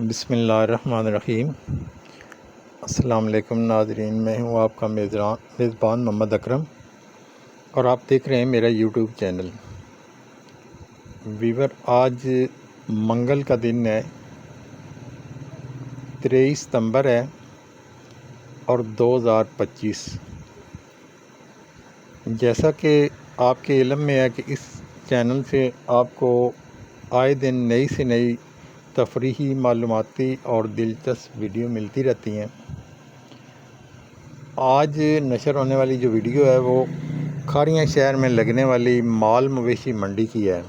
बिस्मिल्लाहिर्रहमानिर्रहीम। अस्सलाम वालेकुम नाज़रीन, मैं हूँ आपका मेज़बान मोहम्मद अकरम और आप देख रहे हैं मेरा यूट्यूब चैनल। वीवर, आज मंगल का दिन है, 23 सितंबर है और 2025। जैसा कि आपके इल्म में है कि इस चैनल से आपको आए दिन नई से नई तफरीही, मालूमाती और दिलचस्प वीडियो मिलती रहती हैं। आज नशर होने वाली जो वीडियो है वो खारियां शहर में लगने वाली माल मवेशी मंडी की है।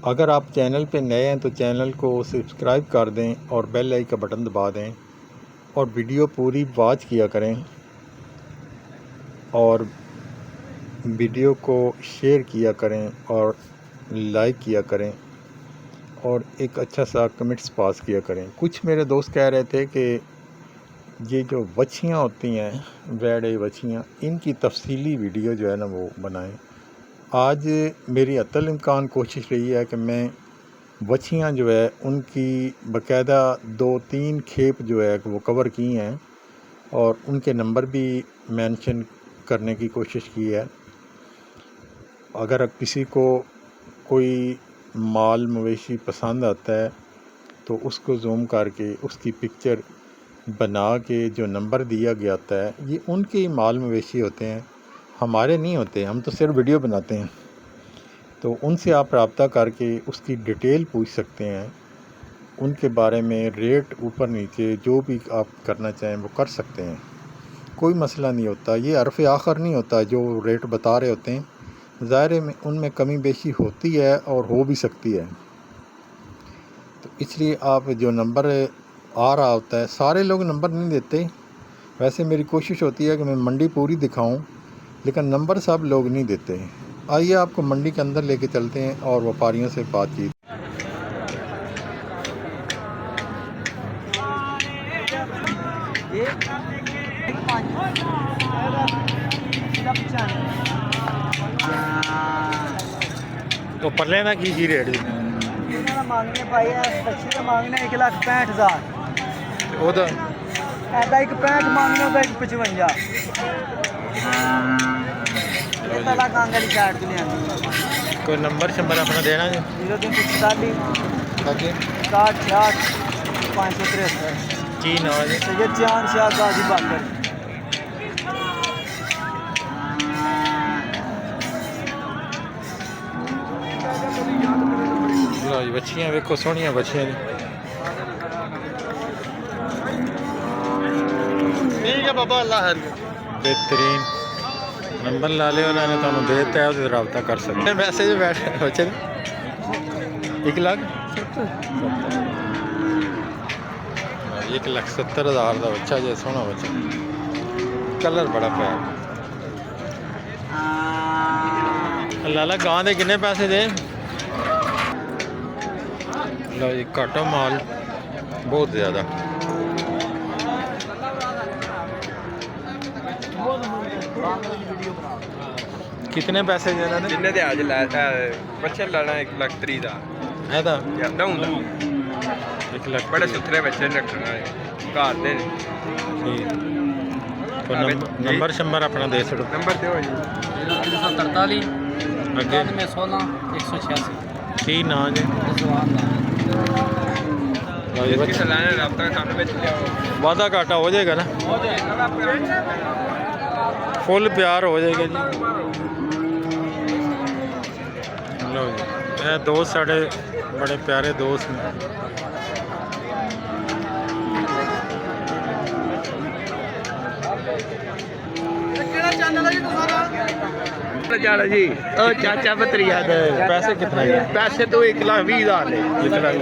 अगर आप चैनल पे नए हैं तो चैनल को सब्सक्राइब कर दें और बेल आइकन का बटन दबा दें और वीडियो पूरी वॉच किया करें और वीडियो को शेयर किया करें और लाइक किया करें और एक अच्छा सा कमेंट्स पास किया करें। कुछ मेरे दोस्त कह रहे थे कि ये जो बच्चियाँ होती हैं, वेड़े बच्चियाँ, इनकी तफसीली वीडियो जो है ना वो बनाएं। आज मेरी अतल इम्कान कोशिश रही है कि मैं बच्चियाँ जो है उनकी बाकायदा 2-3 खेप जो है वो कवर की हैं और उनके नंबर भी मेंशन करने की कोशिश की है। अगर किसी को कोई माल मवेशी पसंद आता है तो उसको जूम करके उसकी पिक्चर बना के जो नंबर दिया गया होता है, ये उनके ही माल मवेशी होते हैं, हमारे नहीं होते। हम तो सिर्फ वीडियो बनाते हैं। तो उनसे आप रब्ता करके उसकी डिटेल पूछ सकते हैं, उनके बारे में रेट ऊपर नीचे जो भी आप करना चाहें वो कर सकते हैं, कोई मसला नहीं होता। ये हरफ आखिर नहीं होता जो रेट बता रहे होते हैं, ज़ाहिर में उनमें कमी बेशी होती है और हो भी सकती है। तो इसलिए आप जो नंबर आ रहा होता है, सारे लोग नंबर नहीं देते। वैसे मेरी कोशिश होती है कि मैं मंडी पूरी दिखाऊं, लेकिन नंबर सब लोग नहीं देते। आइए आपको मंडी के अंदर लेके चलते हैं और व्यापारियों से बातचीत। तो परले ना की रेट मांगने पाई है, बच्ची का मांगने 1,65,000, ਉਹਦਾ ऐसा एक 65 मांगने होगा, 1,55। ये पहला कांगड़ी साइड के लिए आंदी। कोई नंबर शंबर अपना देना जी? 0340 ताकि 60 573 की ना जी? ये चांद शाह गाजी बाकर। लो जी, बच्चियाँ वेखो, सोहनियां बच्चियाँ जी। ठीक है बाबा, अल्लाह हर बेहतरीन नंबर ला लिया उन्होंने, तुहानू दे दिता है, उससे रब्ता कर सकते। मैसेज बैठ बच्चे 1,70,000 का बच्चा जो सोहना बच्चा, कलर बड़ा प्यारा। लाला गां दे किन्ने पैसे दे? लो जी, घाटा माल बहुत ज़्यादा। कितने पैसे देना ने? जिन्ने ते आज लाया बच्चे लाना 1,30,000 दा है दा डाउन 1 लाख बड़े सुथरे बच्चे रखना है घर दे। ठीक। तो नंबर शंबर अपना दे छो। नंबर दो जी। 343 अगे 16 186 की ना जी? किसे लाने रास्ता सामने बेच लिया वादा घाटा हो जाएगा ना, फुल प्यार हो जाएगा जी। लो जी, ये दोस्त साढ़े बड़े प्यारे दोस्त ने। जाना जी ओ चाचा बतरिया दे पैसे कितने? पैसे तो 1,20,000 ने। 1 लाख।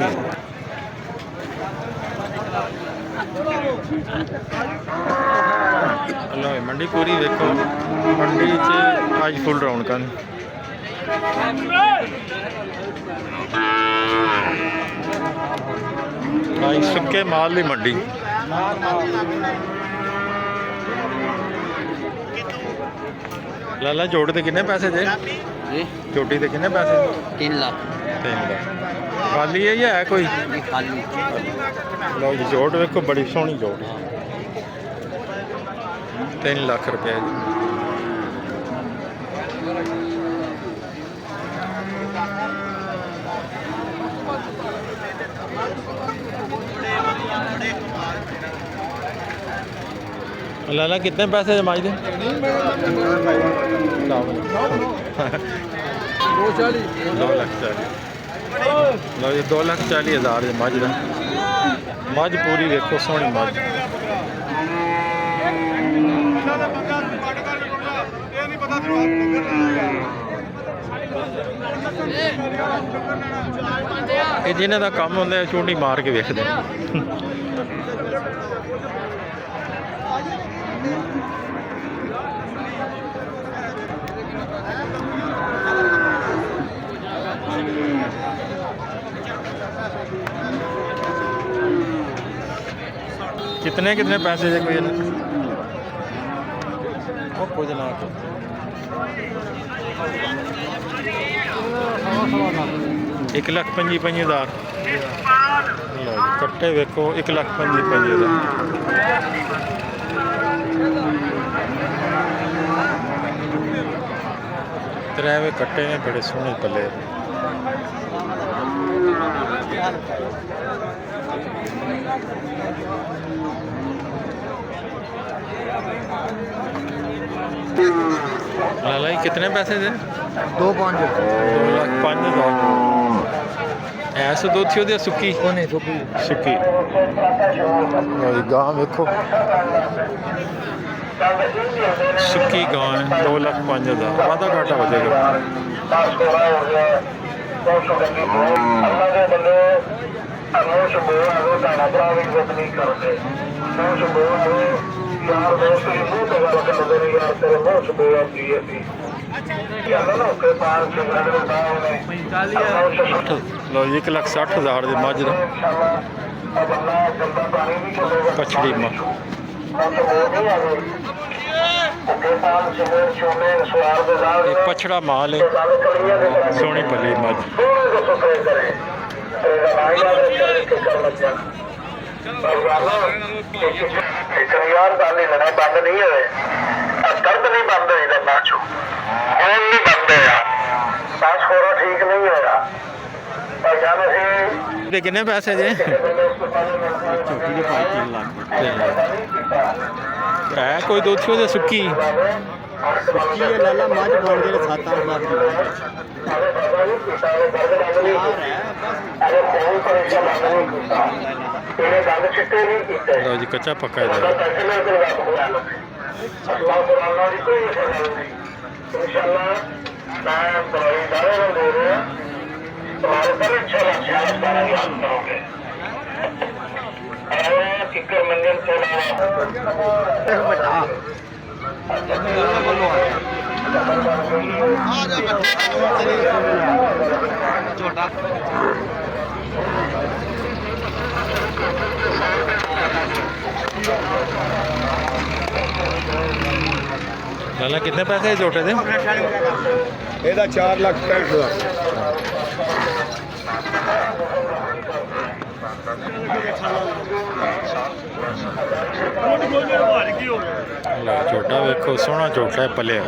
लो मंडी पूरी देखो, मंडी च आज फुल रौनक। आज सुक्के माल की मंडी। लाला जोड़ के किन्ने पैसे दे? जी चोटी के किन्ने पैसे? 3 लाख। 3 लाख। खाली है या है कोई? खाली लो जी जोड़ वेखो बड़ी सोहनी जोड़ 3 लाख रुपए जी। लाला कितने पैसे जमाई दे? 2,40,000। लो जी 2,40,000 मझ का। मझ पूरी देखो सोहनी मझ। ये जिन्हों का काम होंगे चूंडी मार के वेखते हैं। कितने कितने पैसे जे कोई कुछ ना 1,55,000। लो कट्टे वेखो 1,55,000। त्रै कट्टे ने बड़े सोहने पले। लाला जी कितने पैसे दे? 2,05,000। ऐस दो थी ओदी सुक्की सुक्की। गां वेखो सुक्की गां है 2,05,000। वादा घाटा हो जाएगा। लो जी 1,60,000 की मझ का पछड़ी मां। पछड़ा माल है सोहनी पली मझ। बंद नहीं हुए दर्द नहीं बंद हुई बाचो नहीं बंद होया सांस थोड़ा ठीक नहीं होया कितने पैसे जे? है कोई दो थी सुक्की लाला मझ बन गए 7-8 लाख लो जी कच्चा पक्का है। लाला कितने पैसे जोटे थे? ਇਹਦਾ 4,65,000। झोटा वेखो सोहना झोटा है पलिया।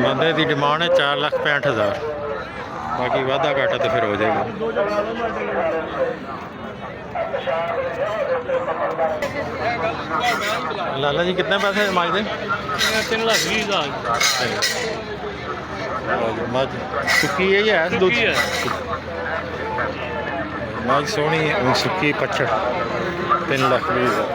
बंदे की डिमांड है 4,65,000। बाकी वाधा घाटा तो फिर हो जाएगा। लाला जी कितने पैसे मांगते? 3,20,000। मझ सुक्की है या दूध? मझ सोहनी सुक्की पछड़ 3,20,000।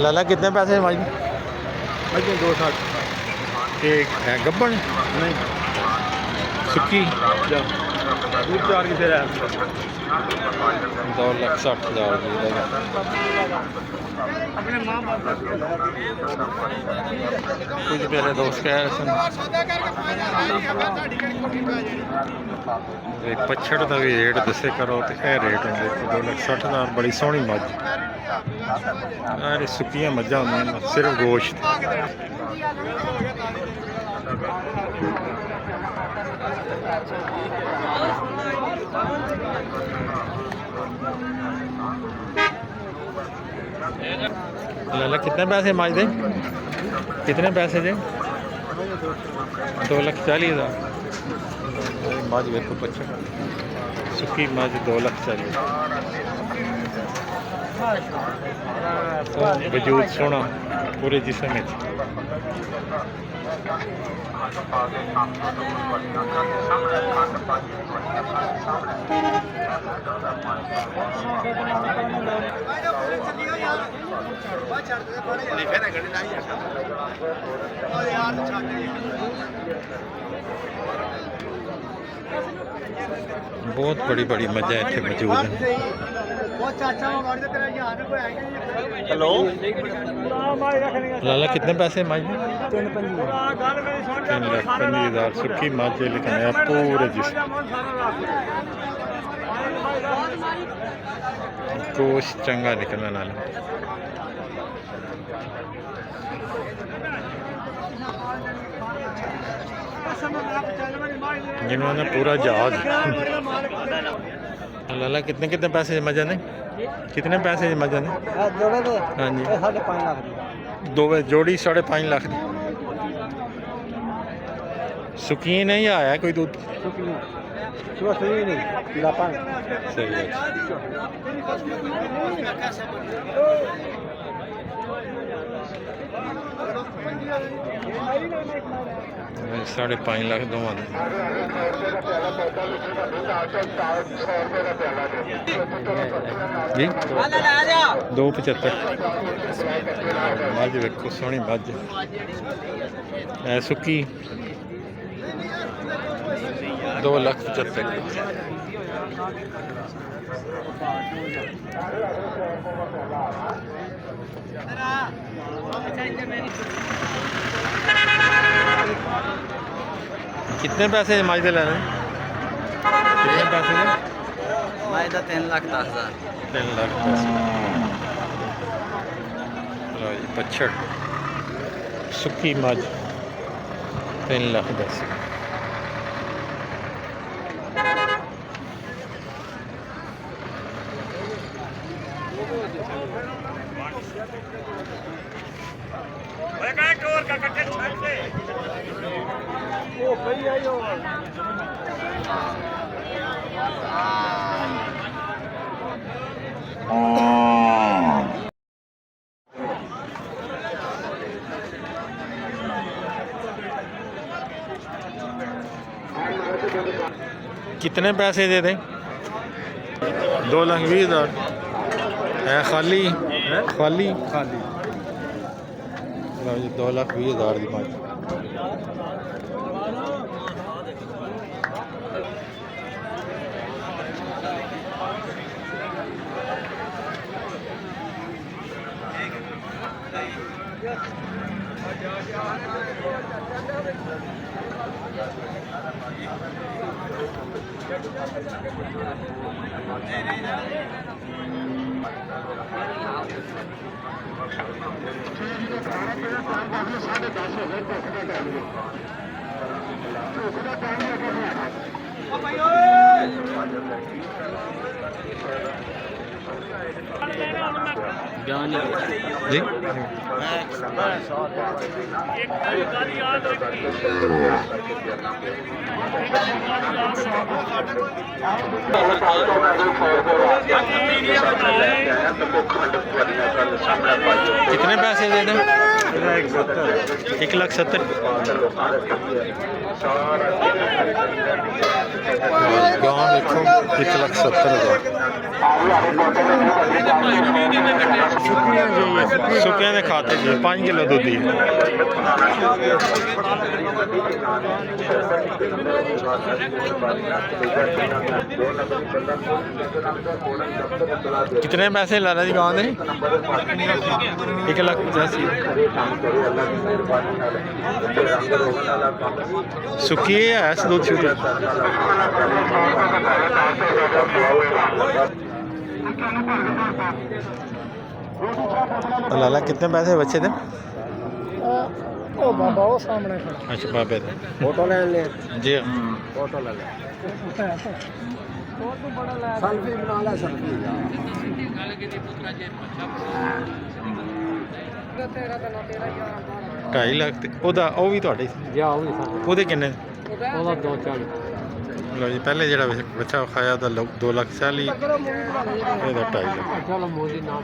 लाला कितने पैसे मझ? 2,60,000। एक है गब्बन नहीं सुक्की दूध चार किसे है 2,60,000 की। कुछ मेरे दोस्त कह रहे थे पछड़ का भी रेट दसे करो तो यह रेट है 2,60,000। बड़ी सोहनी मझ। अरे सुक्कियां मज्जां होंदियां सिर्फ गोश्त। लाला कितने पैसे माज दे? कितने पैसे दे? 2,40,000। मज वेखो बच्चा सुखी मज 2,40,000। वजूद सोना पूरे जिसम में। बहुत बड़ी बड़ी मजा इतने मौजूद है। हेलो लाला कितने पैसे मज में? 3,50,000 सुखी मज लेकिन है पूरे जिसम। गोश्त चंगा निकलने वाला। जिन्होंने पूरा जहाज। लाला कितने कितने पैसे जमा जाने? कितने पैसे जमा जाने? हाँ जी 5.5 लाख दो जोड़ी 5.5 लाख दी। सुखी नहीं आया कोई दूध? सही है। 5.5 लाख दोवां दे। जी 2,75। मज वेखो सोहनी मज है सुक्की 2,75,000। कितने पैसे मज दे लेने? कितने पैसे दे? मैं 3,10,000। 3,10,000। लो जी पछड़ सुक्की मज 3,10,000। कितने पैसे दे दें? 2,20,000 है खाली खाली खाली। 2,20,000 की मज। जी कितने पैसे दे दें? 1,70,000। गाँव देखो 1,70,000। सुखिया ने खाते जी 5 किलो दूध ही। कितने पैसे ला रहा जी गाँव ने? 1,85,000। सुखी है दूध छूट। लाला कितने पैसे बच्चे थे? ओ बाबा वो सामने खड़ा अच्छा बाबे थे फोटो ले ले जी। फोटो ले ले वो तो बड़ा ला सेल्फी बना ले सेल्फी तेरा तो ना तेरा 2.5 ਲੱਖ ਤੇ ਉਹਦਾ ਉਹ ਵੀ ਤੁਹਾਡੇ ਸੀ? ਜਾ ਉਹ ਵੀ ਸਾਨੂੰ ਉਹਦੇ ਕਿੰਨੇ? ਉਹਦਾ 240 ਲਓ ਜੀ ਪਹਿਲੇ ਜਿਹੜਾ ਬੱਚਾ ਖਾਇਆ ਉਹਦਾ 2,40,000 ਇਹਦਾ 2.5 ਲੱਖ। ਚਲੋ ਮੋਦੀ ਨਾਮ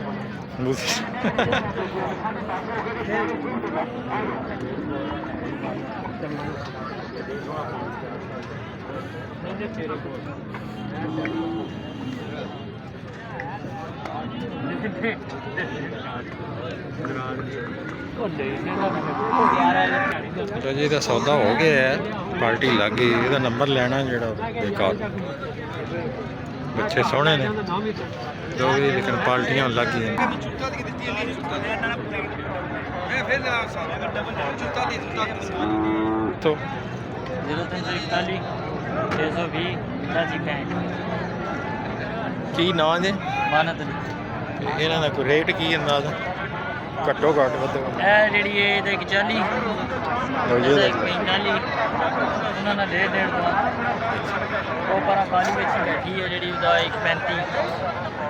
तो जी ਇਹਦਾ ਸੌਦਾ ਹੋ ਗਿਆ ਹੈ ਪਾਰਟੀ ਲੱਗ ਗਈ ਇਹਦਾ ਨੰਬਰ ਲੈਣਾ ਜਿਹੜਾ ਬੇਕਾਰ ਬੱਚੇ ਸੋਹਣੇ ਨੇ ਜੋ ਵੀ ਲੇਕਿਨ ਪਾਰਟੀਆਂ ਲੱਗ ਗਈਆਂ तो 0341 620 85 ਕੀ ਨਾਂ ਜੇ ਮਾਨਤ ਇਹਨਾਂ ਦਾ ਕੋਈ ਰੇਟ ਕੀ ਅੰਦਾਜ਼ਾ ਘੱਟੋ ਘੱਟ ਵੱਧ ਇਹ ਜਿਹੜੀ ਇਹ ਤੇ 40 ਲਓ ਜੀ ਇਹਦਾ 45 ਉਹਨਾਂ ਨਾਲ 1.5 ਉਹ ਪਰਾਂ ਕਾਲੀ ਵਿੱਚ ਬੈਠੀ ਹੈ ਜਿਹੜੀ ਉਹਦਾ 135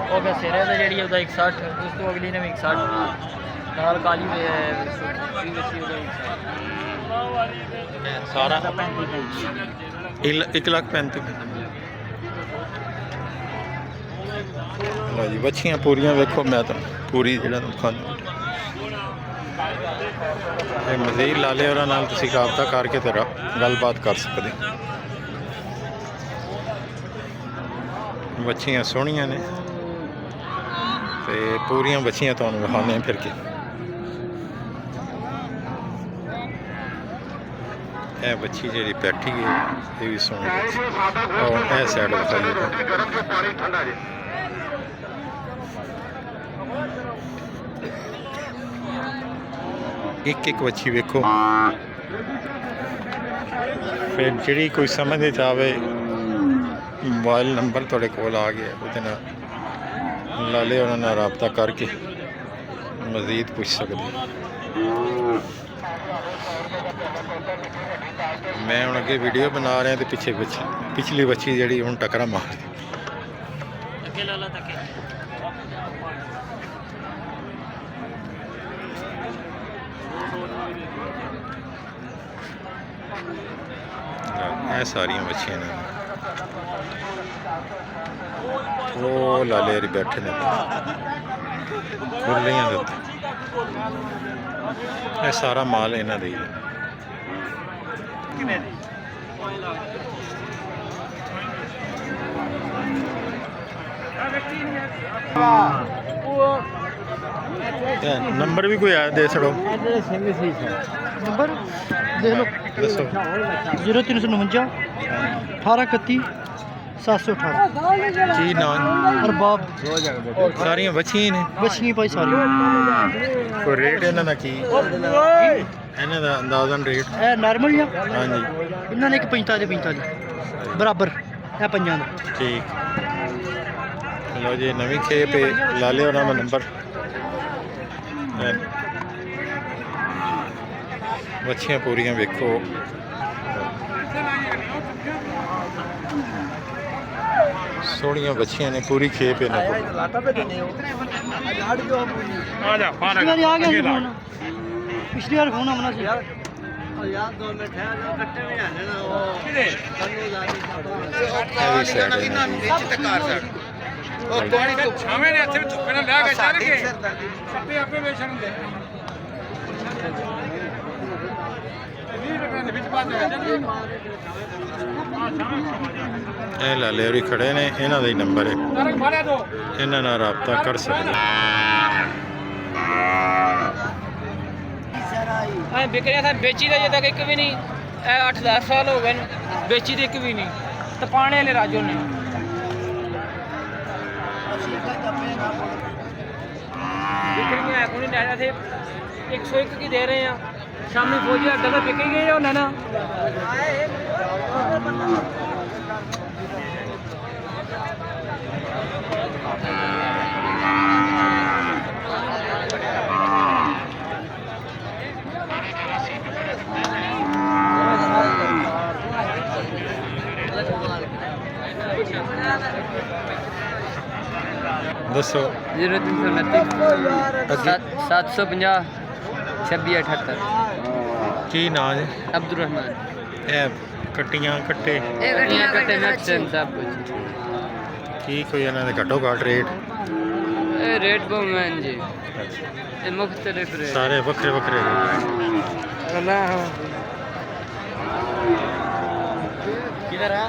ਉਹ ਫਿਰ ਸਿਰੇ ਤੇ ਜਿਹੜੀ ਉਹਦਾ 160 ਉਸ ਤੋਂ ਅਗਲੀ ਨੇ ਵੀ 160 ਨਾਲ ਕਾਲੀ ਵਿੱਚ ਉਹਦਾ 160 ਸਾਰਾ 35 1,35,000 ਲਓ ਜੀ ਬੱਚੀਆਂ ਪੂਰੀਆਂ ਵੇਖੋ ਮੈਂ ਤਾਂ ਪੂਰੀ ਜਿਹੜਾ ਤੁਹਾਨੂੰ ਇਹ ਮਜ਼ੀਦ ਲਾਲੇ ਹੋਰਾਂ ਨਾਲ ਤੁਸੀਂ ਰਾਬਤਾ ਕਰਕੇ ਤੇ ਗੱਲਬਾਤ ਕਰ ਸਕਦੇ ਬੱਚੀਆਂ ਸੋਹਣੀਆਂ ਨੇ ਤੇ ਪੂਰੀਆਂ ਬੱਚੀਆਂ ਤੁਹਾਨੂੰ ਵਿਖਾਉਂਦੇ ਫਿਰ ਕੇ ਇਹ ਬੱਚੀ ਜਿਹੜੀ ਬੈਠੀ ਹੈ ਇਹ ਵੀ ਸੋਹਣੀ ਬੱਚੀ ਔਰ ਇਹ ਸਾਈਡ ਵਿਖਾਈਏ ਪਾਣੀ ਠੰਡਾ ਜੀ ਇੱਕ ਬੱਚੀ ਵੇਖੋ ਫਿਰ ਜਿਹੜੀ ਕੋਈ ਸਮਝਦੇ ਚਾਹਵੇ ਮੋਬਾਈਲ ਨੰਬਰ ਤੁਹਾਡੇ ਕੋਲ ਆ ਗਿਆ ਉਹਦੇ ਨਾਲ ਲਾਲੇ ਉਹਨਾਂ ਨਾਲ ਰਾਬਤਾ ਕਰਕੇ ਮਜ਼ੀਦ ਪੁੱਛ ਸਕਦੇ ਮੈਂ ਹੁਣ ਅੱਗੇ ਵੀਡੀਓ ਬਣਾ ਰਿਹਾ ਤੇ ਪਿਛਲੀ ਬੱਚੀ ਜਿਹੜੀ ਹੁਣ ਟੱਕਰਾਂ ਮਾਰਦੀ ਅੱਗੇ ਲਾ ਲਾ ਤੱਕ ਇਹ ਸਾਰੀਆਂ ਬੱਚੀਆਂ ਨੇ ਉਹ ਲਾਲੇ ਹਰੀ ਬੈਠੇ ਨੇ ਖੁੱਲੀਆਂ ਦੇ ਉੱਤੇ ਇਹ ਸਾਰਾ ਮਾਲ ਇਹਨਾਂ ਦਾ ਹੀ ਹੈ ਨੰਬਰ ਵੀ ਕੋਈ ਆ ਦੇ ਛੜੋ ਨੰਬਰ ਦੇਖ ਲਓ ਦੱਸੋ 0349 1831 718 ਕੀ ਨਾਂ ਅਰਬਾਬ ਸਾਰੀਆਂ ਬੱਚੀਆਂ ਨੇ ਬੱਚੀਆਂ ਭਾਈ ਸਾਰੀ ਕੋਈ ਰੇਟ ਇਹਨਾਂ ਦਾ ਕੀ ਇਹਨਾਂ ਦਾ ਅੰਦਾਜ਼ਨ ਰੇਟ ਇਹ ਨਾਰਮਲ ਆ ਹਾਂਜੀ ਇਹਨਾਂ ਨੇ ਇੱਕ 45 ਦੇ 45 ਬਰਾਬਰ ਇਹ ਪੰਜਾਂ ਦਾ ਠੀਕ ਲਓ ਜੀ ਨਵੀਂ ਖੇਪ ਹੈ ਲਾਲੇ ਉਹਨਾਂ ਦਾ ਨੰਬਰ ਬੱਚੀਆਂ ਪੂਰੀਆਂ ਵੇਖੋ ਸੋਹਣੀਆਂ ਬੱਚੀਆਂ ਨੇ ਪੂਰੀ ਖੇਪ ਇਹਨਾਂ ਕੋਲ ਪਿਛਲੀ ਵਾਰੀ ਆ ਗਿਆ ਸੀ ਫੋਨ ਪਿਛਲੀ ਵਾਰ ਫੋਨ ਆਉਣਾ ਸੀ ਯਾਰ 2 ਮਿੰਟ ਠਹਿਰ ਜਾ ਕੱਟੇ ਵੀ ਆਣੇ ਨਾ ਉਹ ਇਹ ਵੀ ਸਾਈਡ ਇਹਨਾਂ ਦੀ ਉਹ ਕੋਣੀ ਤੋਂ ਛਾਵੇਂ ਨੇ ਇੱਥੇ ਧੁੱਪੇ ਨਾਲ ਲੈ ਕੇ ਚੱਲ ਗਏ ਸੱਤੇ ਆਪੇ ਵੇਚਣ ਦੇ 20 ਰੁਪਏ ਦੇ ਵਿੱਚ ਬਾਅਦ ਚੱਲ ਇਹ ਲਾਲੇ ਹੋਰੀ ਖੜੇ ਨੇ ਇਹਨਾਂ ਦਾ ਹੀ ਨੰਬਰ ਹੈ ਨਰਕ ਫੜਿਆ ਦੋ ਇਹਨਾਂ ਨਾਲ ਰਾਬਤਾ ਕਰ ਸਕਦੇ ਐ ਵਿਕਰਿਆ ਤਾਂ ਵੇਚੀ ਦਾ ਜੇ ਤੱਕ ਇੱਕ ਵੀ ਨਹੀਂ ਇਹ 8-10 ਸਾਲ ਹੋ ਗਏ ਨੇ ਵੇਚੀ ਤੇ ਇੱਕ ਵੀ ਨਹੀਂ ਤਪਾਣੇ ਵਾਲੇ ਰਾਜੋ ਨੇ ਵਿਕਰੀਆਂ ਹੈ ਕੋਈ ਨਹੀਂ थे 101 की दे रहे हैं शामी फौजी अड्डा तो बिक ही गए हो ना ਦੱਸੋ 0329 750 2678 ਕੀ ਨਾਂ ਜੀ? ਅਬਦੁਰ ਰਹਿਮਾਨ ਇਹ ਕੱਟੀਆਂ ਕੱਟੇ ਗੱਡੀਆਂ ਕੱਟੇ ਨਕਸ਼ਨ ਸਭ ਕੁਝ ਕੀ ਕੋਈ ਇਹਨਾਂ ਦੇ ਘੱਟੋ ਘੱਟ ਰੇਟ? ਇਹ ਰੇਟ ਬਹੁਤ ਮਹਿੰਗੇ ਜੀ ਇਹ ਮੁxtਲਿਫ ਰੇਟ ਸਾਰੇ ਵੱਖਰੇ ਵੱਖਰੇ ਰੇਟ। किधर है